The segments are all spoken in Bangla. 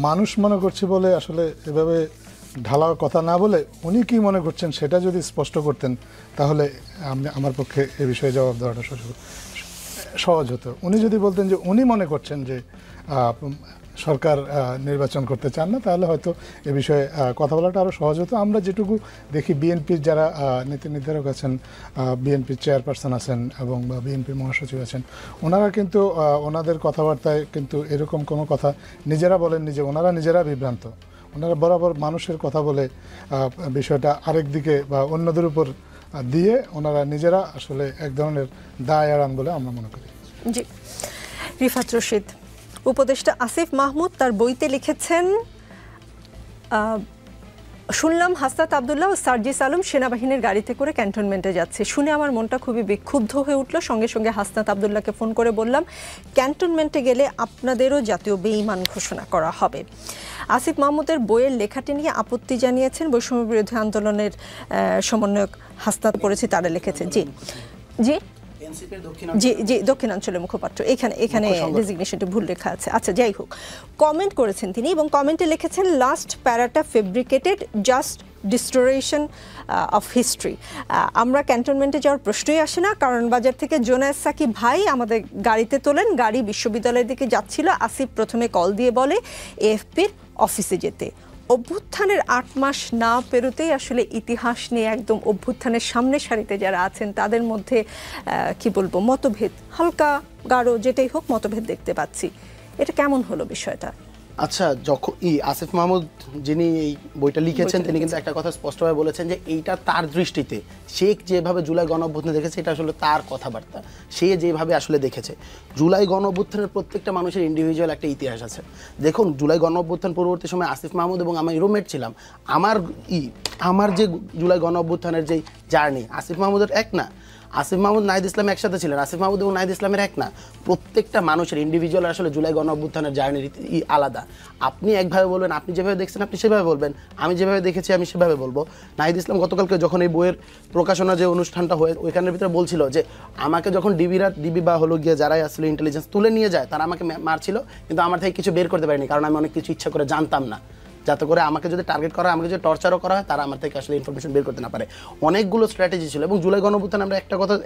মানুষ মনে করছে বলে আসলে এভাবে ঢালাও কথা না বলে উনি কি মনে করছেন সেটা যদি স্পষ্ট করতেন তাহলে আমার পক্ষে এ বিষয়ে জবাব দেওয়াটা সহজ হতো। উনি যদি বলতেন যে উনি মনে করছেন যে সরকার নির্বাচন করতে চান না, তাহলে হয়তো এ বিষয়ে কথা বলাটা আরও সহজ হতো। আমরা যেটুকু দেখি বিএনপির যারা নীতি নির্ধারক আছেন, বিএনপির চেয়ারপারসন আছেন এবং বিএনপির মহাসচিব আছেন, ওনারা কিন্তু ওনাদের কথাবার্তায় কিন্তু এরকম কোনো কথা নিজেরা বলেন নিজে, ওনারা নিজেরা বিভ্রান্ত। ওনারা বরাবর মানুষের কথা বলে বিষয়টা আরেক দিকে বা অন্যদের উপর দিয়ে ওনারা নিজেরা আসলে এক ধরনের দায় এড়ান বলে আমরা মনে করি। জি, রিফাত রশিদ। উপদেষ্টা আসিফ মাহমুদ তার বইতে লিখেছেন, শুনলাম হাসনাত আবদুল্লাহ ও সার্জিস আলম সেনাবাহিনীর গাড়িতে করে ক্যান্টনমেন্টে যাচ্ছে। শুনে আমার মনটা খুবই বিক্ষুব্ধ হয়ে উঠল। সঙ্গে সঙ্গে হাসনাত আবদুল্লাহকে ফোন করে বললাম, ক্যান্টনমেন্টে গেলে আপনাদেরও জাতীয় বেঈমান ঘোষণা করা হবে। আসিফ মাহমুদের বইয়ের লেখাটি নিয়ে আপত্তি জানিয়েছেন বৈষম্য বিরোধী আন্দোলনের সমন্বয়ক হাসনাত, পড়েছি তারা লিখেছেন। জি জি জি জি, দক্ষিণাঞ্চলের মুখপাত্র। এখানে ডেজিগনেশনটা ভুল লেখা আছে। আচ্ছা, যাই হোক, কমেন্ট করেছেন তিনি এবং কমেন্টে লিখেছেন, লাস্ট প্যারাটা fabricated, just distortion of history. আমরা ক্যান্টনমেন্টে যাওয়ার প্রশ্নই আসে না। কারণ বাজার থেকে জোনায়েদ সাকিব ভাই আমাদের গাড়িতে তোলেন, গাড়ি বিশ্ববিদ্যালয়ের দিকে যাচ্ছিল। আসিফ প্রথমে কল দিয়ে বলে এএফপির অফিসে যেতে। অভ্যুত্থানের 8 মাস না পেরোতেই আসলে ইতিহাস নিয়ে একদম অভ্যুত্থানের সামনে সারিতে যারা আছেন তাদের মধ্যে কি বলবো, মতভেদ, হালকা গাঢ় যেটাই হোক মতভেদ দেখতে পাচ্ছি। এটা কেমন হলো বিষয়টা? আচ্ছা, যখন আসিফ মাহমুদ যিনি এই বইটা লিখেছেন তিনি কিন্তু একটা কথা স্পষ্টভাবে বলেছেন যে এইটা তার দৃষ্টিতে, সে যেভাবে জুলাই গণঅভ্যুত্থান দেখেছে এটা আসলে তার কথাবার্তা, সে যেভাবে আসলে দেখেছে। জুলাই গণঅভ্যুত্থানের প্রত্যেকটা মানুষের ইন্ডিভিজুয়াল একটা ইতিহাস আছে। দেখুন, জুলাই গণঅভ্যুত্থান পরবর্তী সময় আসিফ মাহমুদ এবং আমি রুমমেট ছিলাম। আমার যে জুলাই গণঅভ্যুত্থানের যে জার্নি, আসিফ মাহমুদের এক না, আসিফ মাহমুদ নাহিদ ইসলাম একসাথে ছিলেন, আসিফ মাহমুদ এবং নাহিদ ইসলামের এক না। প্রত্যেকটা মানুষের ইন্ডিভিজুয়াল আসলে জুলাই গণঅভ্যুত্থানের জার্নির আলাদা। আপনি একভাবে বলবেন, আপনি যেভাবে দেখছেন আপনি সেভাবে বলবেন, আমি যেভাবে দেখেছি আমি সেভাবে বলবো। নাহিদ ইসলাম গতকালকে যখন এই বইয়ের প্রকাশনা যে অনুষ্ঠানটা হয়ে ওইখানের ভিতরে বলছিল যে আমাকে যখন ডিবি বা হলো গিয়ে যারাই আসলে ইন্টেলিজেন্স তুলে নিয়ে যায় তারা আমাকে মারছিল, কিন্তু আমার থেকে কিছু বের করতে পারিনি, কারণ আমি অনেক কিছু ইচ্ছা করে জানতাম না, যাতে করে আমাকে যদি টার্গেট করা হয়, আমাকে যদি টর্চারও করা হয়, তারা আমার থেকে আসলে ইনফরমেশন বের করতে না পারে। অনেকগুলো স্ট্র্যাটেজি ছিল। এবং জুলাই গণঅভ্যুত্থানে আমরা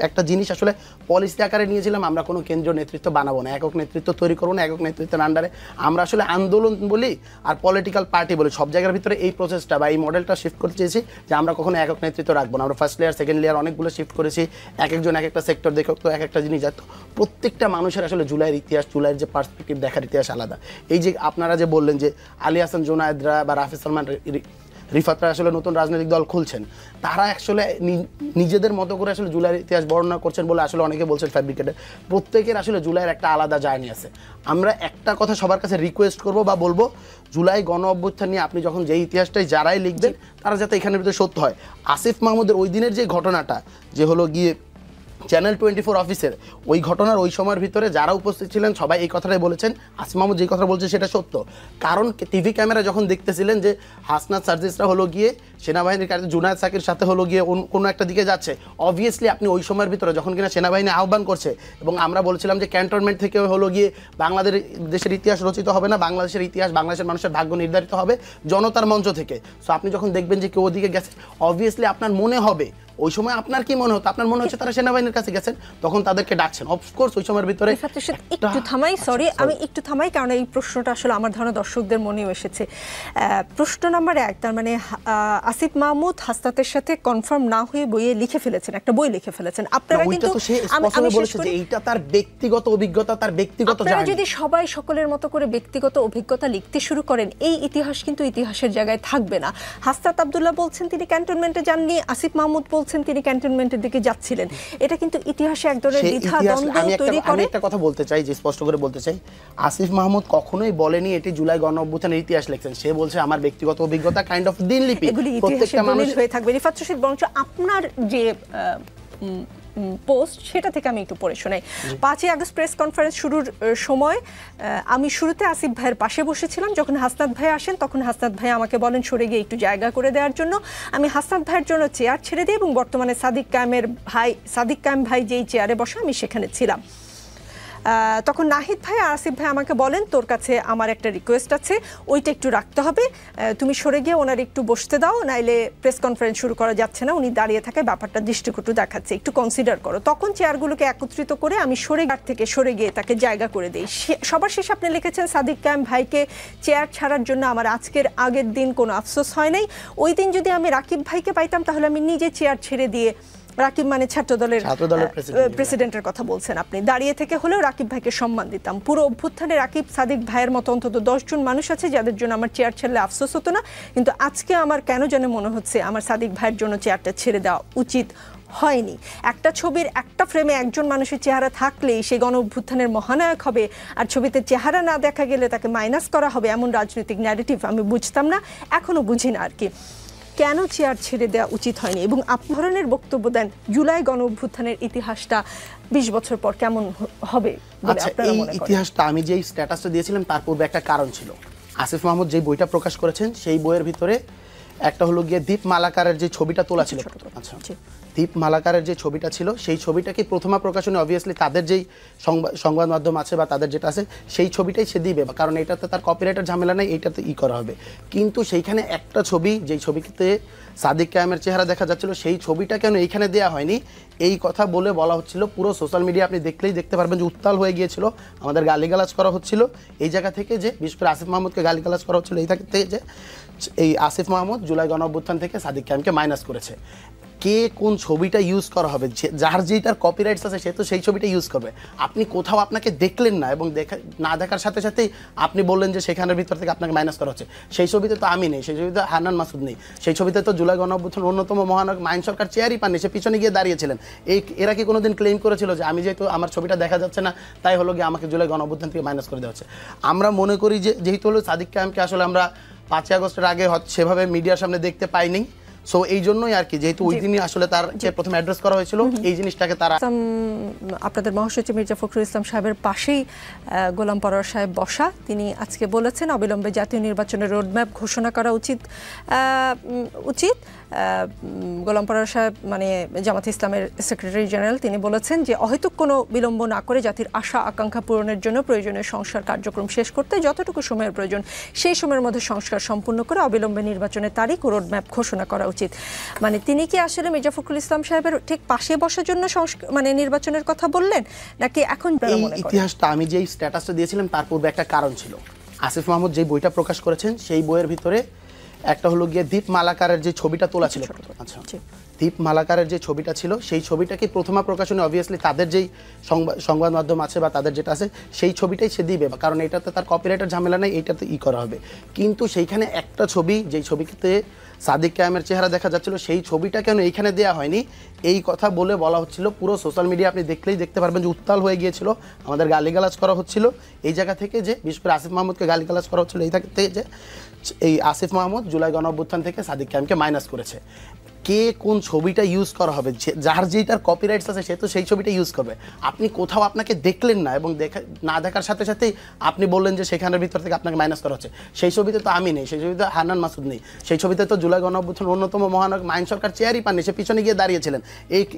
একটা জিনিস আসলে পলিসি আকারে নিয়েছিলাম, আমরা কোনো কেন্দ্রীয় নেতৃত্ব বানাবো না, একক নেতৃত্ব তৈরি করবো না, একক নেতৃত্বের আন্ডারে আমরা আসলে আন্দোলন বলি আর পলিটিক্যাল পার্টি বলি, সব জায়গার ভিতরে এই প্রসেসটা বা এই মডেলটা শিফট করতে চেয়েছি যে আমরা কখনো একক নেতৃত্ব রাখবো না। আমরা ফার্স্ট লেয়ার সেকেন্ড লেয়ার অনেকগুলো শিফট করেছি, একজন এক একটা সেক্টর দেখো তো এক একটা জিনিস যাতো। প্রত্যেকটা মানুষের আসলে জুলাইয়ের ইতিহাস, জুলাইয়ের যে পার্সপেক্টিভ দেখার ইতিহাস আলাদা। এই যে আপনারা যে বললেন যে আলী হাসান জোনায়েদরা বা রাফি সালমান রিফাতরা আসলে নতুন রাজনৈতিক দল খুলছেন, তারা আসলে নিজেদের মতো করে আসলে জুলাইয়ের ইতিহাস বর্ণনা করছেন বলে আসলে অনেকে বলছেন ফ্যাব্রিকেটেড। প্রত্যেকের আসলে জুলাইয়ের একটা আলাদা জার্নি আছে। আমরা একটা কথা সবার কাছে রিকোয়েস্ট করব বা বলবো, জুলাই গণ অভ্যুত্থান নিয়ে আপনি যখন যে ইতিহাসটাই যারাই লিখবেন তারা যাতে এখানের ভিতরে সত্য হয়। আসিফ মাহমুদের ওই দিনের যে ঘটনাটা যে হলো গিয়ে চ্যানেল 24 অফিসের ওই ঘটনার ওই সময়ের ভিতরে যারা উপস্থিত ছিলেন সবাই এই কথাটাই বলেছেন, আসিফ মাহমুদ যে কথা বলছে সেটা সত্য। কারণ টিভি ক্যামেরা যখন দেখতেছিলেন যে হাসনাত সার্জিসরা হলো গিয়ে সেনাবাহিনীর কাছে জুনায়েদ সাকির সাথে হলো গিয়ে কোনো একটা দিকে যাচ্ছে, অবভিয়াসলি আপনি ওই সময়ের ভিতরে যখন কিনা সেনাবাহিনী আহ্বান করছে এবং আমরা বলছিলাম যে ক্যান্টনমেন্ট থেকে হলো গিয়ে দেশের ইতিহাস রচিত হবে না, বাংলাদেশের ইতিহাস, বাংলাদেশের মানুষের ভাগ্য নির্ধারিত হবে জনতার মঞ্চ থেকে। সো আপনি যখন দেখবেন যে কেউ ওদিকে গেছে, অবভিয়াসলি আপনার মনে হবে, ওই সময় আপনার কি মনে হতো, আপনার মনে হচ্ছে তারা সেনাবাহিনীর কাছে গেছেন, তখন তাদেরকে ডাকছেন। অফকোর্স ওই সময়ের ভিতরে একটু থামাই, সরি আমি একটু থামাই, কারণ এই প্রশ্নটা আসলে আমার ধারণা দর্শকদের মনেও এসেছে। প্রশ্ন নাম্বার 1, তার মানে আসিফ মাহমুদ হাসনাতের সাথে কনফার্ম না হয়ে বইয়ে লিখে ফেলেছেন, একটা বই লিখে ফেলেছেন। আপনারা কিন্তু আমি বলেছি যে এইটা তার ব্যক্তিগত অভিজ্ঞতা, তার ব্যক্তিগত জার্নি। আপনারা যদি সবাই সকলের মতো করে ব্যক্তিগত অভিজ্ঞতা লিখতে শুরু করেন, এই ইতিহাস কিন্তু ইতিহাসের জায়গায় থাকবে না। হাসনাত আবদুল্লাহ বলছেন তিনি ক্যান্টনমেন্টে যাননি, আসিফ মাহমুদ বলছেন তিনি ক্যান্টনমেন্টের দিকে যাচ্ছিলেন। এটা কিন্তু ইতিহাসে এক ধরনের দ্বিধা দ্বন্দ্ব তৈরি করে। আমি একটা কথা বলতে চাই, যে স্পষ্ট করে বলতে চাই, আসিফ মাহমুদ কখনোই বলেনি এটি জুলাই গণ অভ্যুত্থানের ইতিহাস লিখছেন। সে বলছে আমার ব্যক্তিগত অভিজ্ঞতা, কাইন্ড অফ দিনলিপি, প্রত্যেকটা মানুষ হয়ে থাকবে। রিফাত রশিদ, বরঞ্চ আপনার যে পোস্ট সেটা থেকে আমি একটু পড়ে শোনাই। 5ই আগস্ট প্রেস কনফারেন্স শুরুর সময় আমি শুরুতে আসিফ ভাইয়ের পাশে বসেছিলাম। যখন হাসনাত ভাই আসেন তখন হাসনাত ভাই আমাকে বলেন সরে গিয়ে একটু জায়গা করে দেওয়ার জন্য। আমি হাসনাত ভাইয়ের জন্য চেয়ার ছেড়ে দিই এবং বর্তমানে সাদিক কায়েম ভাই যেই চেয়ারে বসে আমি সেখানে ছিলাম। তখন নাহিদ ভাই আর আসিফ ভাই আমাকে বলেন, তোর কাছে আমার একটা রিকোয়েস্ট আছে, ওইটা একটু রাখতে হবে, তুমি সরে গিয়ে ওনার একটু বসতে দাও, নাইলে প্রেস কনফারেন্স শুরু করা যাচ্ছে না, উনি দাঁড়িয়ে থাকে, ব্যাপারটা দৃষ্টিকটু দেখাচ্ছে, একটু কনসিডার করো। তখন চেয়ারগুলোকে একত্রিত করে আমি সরে গিয়ে তাকে জায়গা করে দিই। সবার শেষে আপনি লিখেছেন, সাদিক কায়েম ভাইকে চেয়ার ছাড়ার জন্য আমার আগের দিন কোনো আফসোস হয় নাই। ওই দিন যদি আমি রাকিব ভাইকে পাইতাম তাহলে আমি নিজে চেয়ার ছেড়ে দিয়ে, রাকিব মানে ছাত্রদলের প্রেসিডেন্টের কথা বলছেন আপনি, দাঁড়িয়ে থেকে হলেও রাকিব ভাইকে সম্মান দিতাম। পুরো অভ্যুত্থানে রাকিব, সাদিক ভাইয়ের মতো অন্তত 10 জন মানুষ আছে যাদের জন্য আমার চেয়ার ছেড়লে আফসোস হতো না, কিন্তু আজকে আমার কেন জানে মনে হচ্ছে আমার সাদিক ভাইয়ের জন্য চেয়ারটা ছেড়ে দেওয়া উচিত হয়নি। একটা ছবির একটা ফ্রেমে একজন মানুষের চেহারা থাকলেই সে গণ অভ্যুত্থানের মহানায়ক হবে, আর ছবিতে চেহারা না দেখা গেলে তাকে মাইনাস করা হবে, এমন রাজনৈতিক ন্যারেটিভ আমি বুঝতাম না, এখনো বুঝি না আর কি। কেন চেয়ার ছেড়ে দেওয়া উচিত হয়নি, এবং আপনি ধরনের বক্তব্য দেন জুলাই গণ অভ্যুত্থানের ইতিহাসটা 20 বছর পর কেমন হবে বলে আপনারা মনে করেন? ইতিহাসটা আমি যেই স্ট্যাটাসটা দিয়েছিলাম তার পূর্বে একটা কারণ ছিল। আসিফ মাহমুদ যেই বইটা প্রকাশ করেছেন সেই বইয়ের ভিতরে একটা হলো গিয়ে দীপ মালাকারের যে ছবিটা তোলা ছিল, আচ্ছা দীপ মালাকারের যে ছবিটা ছিল সেই ছবিটাকে প্রথমা প্রকাশনে অবভিয়াসলি তাদের যেই সংবাদ মাধ্যম আছে বা তাদের যেটা আছে সেই ছবিটাই সে দিবে, কারণ এটাতে তার কপিরাইটের ঝামেলা নেই, এইটাতে করা হবে। কিন্তু সেইখানে একটা ছবি, যেই ছবিতে সাদিক কায়েমের চেহারা দেখা যাচ্ছিল, সেই ছবিটা কেন এইখানে দেওয়া হয়নি এই কথা বলা হচ্ছিল। পুরো সোশ্যাল মিডিয়া আপনি দেখলেই দেখতে পারবেন যে উত্তাল হয়ে গিয়েছিল, আমাদের গালিগালাজ করা হচ্ছিল এই জায়গা থেকে, যে বিশেষ করে আসিফ মাহমুদকে গালিগালাজ করা হচ্ছিল এই থেকে, যে এই আসিফ মাহমুদ জুলাই গণ অভ্যুত্থান থেকে সাদিক কায়েমকে মাইনাস করেছে। কে কোন ছবিটা ইউজ করা হবে, যার যেটার কপিরাইটস আছে সে তো সেই ছবিটা ইউজ করবে। আপনি কোথাও আপনাকে দেখলেন না, এবং না দেখার সাথে সাথেই আপনি বললেন যে সেখানের ভিতর থেকে আপনাকে মাইনাস করা হচ্ছে। সেই ছবিতে তো আমি নেই, সেই ছবিতে হান্নান মাসুদ নেই, সেই ছবিতে তো জুলাই গণ অভ্যুত্থানের অন্যতম মহানায়ক মাইন সরকার চেয়ারই পাননি, সে পিছনে গিয়ে দাঁড়িয়েছিলেন। এরা কি কোনোদিন ক্লেম করেছিল যে আমি যেহেতু আমার ছবিটা দেখা যাচ্ছে না তাই হলো গিয়ে আমাকে জুলাই গণ অভ্যুত্থান থেকে মাইনাস করে দেওয়া হচ্ছে? আমরা মনে করি যে যেহেতু হলো সাদিক কায়েমকে আসলে আমরা 5 আগস্টের আগে সেভাবে মিডিয়ার সামনে দেখতে পাইনি, সো এই জন্যই আর কি, যেহেতু ওই দিনই আসলে তার যে প্রথম অ্যাড্রেস করা হয়েছিল এই জিনিসটাকে তারা, আপনাদের মহাসচিব মির্জা ফখরুল ইসলাম সাহেবের পাশেই গোলাম পরোয়ার সাহেব বসা, তিনি আজকে বলেছেন অবিলম্বে জাতীয় নির্বাচনের রোডম্যাপ ঘোষণা করা উচিত। গোলাম পরোয়ার সাহেব মানে জামাত ইসলামের সেক্রেটারি জেনারেল, তিনি বলেছেন যে অহেতুক কোনো বিলম্ব না করে জাতির আশা আকাঙ্ক্ষা পূরণের জন্য প্রয়োজনীয় সংস্কার কার্যক্রম শেষ করতে যতটুকু সময়ের প্রয়োজন সেই সময়ের মধ্যে সংস্কার সম্পূর্ণ করে অবিলম্বে নির্বাচনের তারিখ ও রোডম্যাপ ঘোষণা করা উচিত। মানে তিনি কি আসলে মির্জা ফখরুল ইসলাম সাহেবের ঠিক পাশে বসার জন্য মানে নির্বাচনের কথা বললেন, নাকি এখন? এই ইতিহাসটা আমি যেই স্ট্যাটাসটা দিয়েছিলাম তার পূর্বে একটা কারণ ছিল। আসিফ মাহমুদ যেই বইটা প্রকাশ করেছেন সেই বইয়ের ভিতরে একটা হলো গিয়ে দীপ মালাকারের যে ছবিটা তোলা ছিল, আচ্ছা দীপ মালাকারের যে ছবিটা ছিল সেই ছবিটাকে প্রথমা প্রকাশনে অবভিয়াসলি তাদের যেই সংবাদ মাধ্যম আছে বা তাদের যেটা আছে সেই ছবিটাই সে দিবে, কারণ এটাতে তার কপিরাইটের ঝামেলা নেই, এইটাতে করা হবে। কিন্তু সেইখানে একটা ছবি, যেই ছবিতে সাদিক কায়েমের চেহারা দেখা যাচ্ছিল, সেই ছবিটা কেন এইখানে দেওয়া হয়নি এই কথা বলা হচ্ছিল। পুরো সোশ্যাল মিডিয়া আপনি দেখলেই দেখতে পারবেন যে উত্তাল হয়ে গিয়েছিল, আমাদের গালিগালাজ করা হচ্ছিল এই জায়গা থেকে, যে বিশেষ করে আসিফ মাহমুদকে গালিগালাজ করা হচ্ছিল এই থেকে, যে এই আসিফ মাহমুদ জুলাই গণ অভ্যুত্থান থেকে সাদিক কায়েমকে মাইনাস করেছে। কে কোন ছবিটা ইউজ করা হবে, যার যেটার কপিরাইটস আছে সে তো সেই ছবিটা ইউজ করবে। আপনি কোথাও আপনাকে দেখলেন না, এবং না দেখার সাথে সাথেই আপনি বললেন যে সেখানের ভিতর থেকে আপনাকে মাইনাস করা হচ্ছে। সেই ছবিতে তো আমি নেই, সেই ছবিতে হান্নান মাসুদ নেই, সেই ছবিতে তো জুলাই গণ অভ্যুত্থানের অন্যতম মহানায়ক মাইন সরকার চেয়ারই পাননি, সে পিছনে গিয়ে দাঁড়িয়েছিলেন।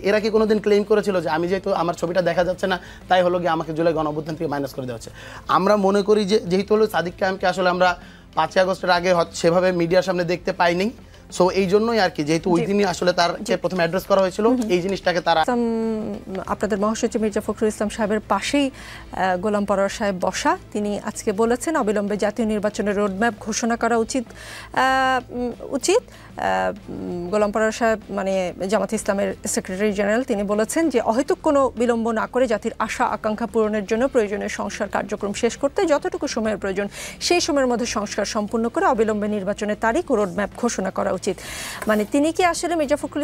এরা কি কোনোদিন ক্লেম করেছিল যে আমি যেহেতু আমার ছবিটা দেখা যাচ্ছে না তাই হলো গিয়ে আমাকে জুলাই গণ অভ্যুত্থান থেকে মাইনাস করে দেওয়া হচ্ছে? আমরা মনে করি যে যেহেতু হলো সাদিক কায়েমকে আসলে আমরা 5 আগস্টের আগে সেভাবে মিডিয়ার সামনে দেখতে পাইনি, সো এই জন্যই আর কি, যেহেতু ওই দিনই আসলে তার যে প্রথম অ্যাড্রেস করা হয়েছিল এই জিনিসটাকে তারা, আপনাদের মহাসচিব মির্জা ফখরুল ইসলাম সাহেবের পাশেই গোলাম পরোয়ার সাহেব বসা, তিনি আজকে বলেছেন অবিলম্বে জাতীয় নির্বাচনের রোডম্যাপ ঘোষণা করা উচিত। গোলাম পরোয়ার সাহেব মানে জামাত ইসলামের সেক্রেটারি জেনারেল, তিনি বলেছেন যে অহেতুক কোনো বিলম্ব না করে জাতির আশা আকাঙ্ক্ষা পূরণের জন্য প্রয়োজনীয় সংস্কার কার্যক্রম শেষ করতে যতটুকু সময়ের প্রয়োজন সেই সময়ের মধ্যে সংস্কার সম্পূর্ণ করে অবিলম্বে নির্বাচনের তারিখ ও রোডম্যাপ ঘোষণা করা উচিত। মানে তিনি কি আসলে মির্জা ফখরুল